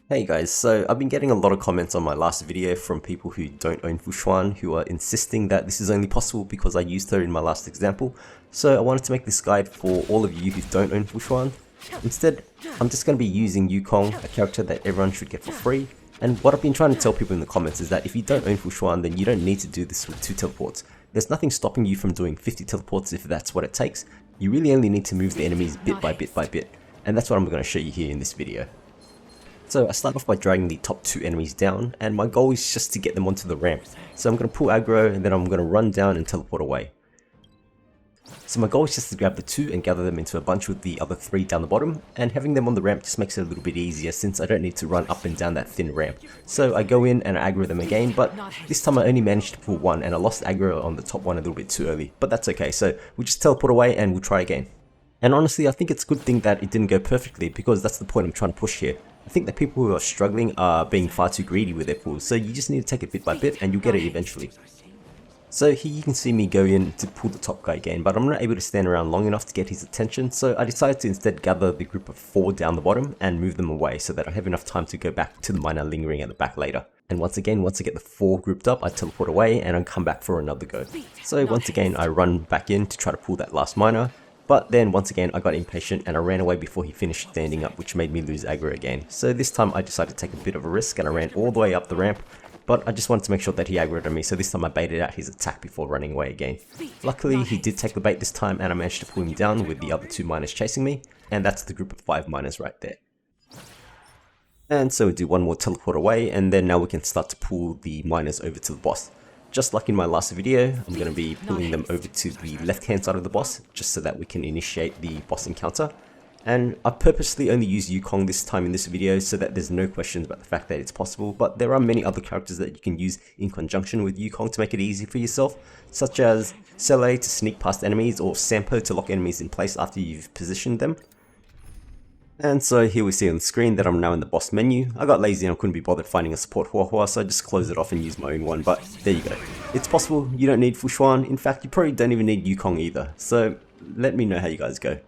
Hey guys, so I've been getting a lot of comments on my last video from people who don't own Fuxuan who are insisting that this is only possible because I used her in my last example. So I wanted to make this guide for all of you who don't own Fuxuan. Instead, I'm just going to be using Yukong, a character that everyone should get for free. And what I've been trying to tell people in the comments is that if you don't own Fuxuan, then you don't need to do this with 2 teleports. There's nothing stopping you from doing 50 teleports if that's what it takes. You really only need to move the enemies bit by bit by bit. And that's what I'm going to show you here in this video. So I start off by dragging the top 2 enemies down, and my goal is just to get them onto the ramp. So I'm going to pull aggro, and then I'm going to run down and teleport away. So my goal is just to grab the 2 and gather them into a bunch with the other 3 down the bottom, and having them on the ramp just makes it a little bit easier since I don't need to run up and down that thin ramp. So I go in and I aggro them again, but this time I only managed to pull 1 and I lost aggro on the top one a little bit too early, but that's okay. So we'll just teleport away and we'll try again. And honestly, I think it's a good thing that it didn't go perfectly because that's the point I'm trying to push here. I think that people who are struggling are being far too greedy with their pulls, so you just need to take it bit by bit and you'll get it eventually. So here you can see me go in to pull the top guy again, but I'm not able to stand around long enough to get his attention, so I decided to instead gather the group of 4 down the bottom and move them away so that I have enough time to go back to the miner lingering at the back later. And once I get the 4 grouped up, I teleport away and I come back for another go. So once again I run back in to try to pull that last miner. But then once again I got impatient and I ran away before he finished standing up, which made me lose aggro again. So this time I decided to take a bit of a risk and I ran all the way up the ramp, but I just wanted to make sure that he aggroed on me, so this time I baited out his attack before running away again. Luckily he did take the bait this time and I managed to pull him down with the other 2 miners chasing me, and that's the group of 5 miners right there. And so we do one more teleport away, and then now we can start to pull the miners over to the boss. Just like in my last video, I'm going to be pulling them over to the left hand side of the boss, just so that we can initiate the boss encounter. And I purposely only used Yukong this time in this video so that there's no questions about the fact that it's possible, but there are many other characters that you can use in conjunction with Yukong to make it easy for yourself, such as Sele to sneak past enemies or Sampo to lock enemies in place after you've positioned them. And so here we see on the screen that I'm now in the boss menu. I got lazy and I couldn't be bothered finding a support Huohuo, so I just closed it off and used my own one, but there you go. It's possible, you don't need Fuxuan, in fact you probably don't even need Yukong either, so let me know how you guys go.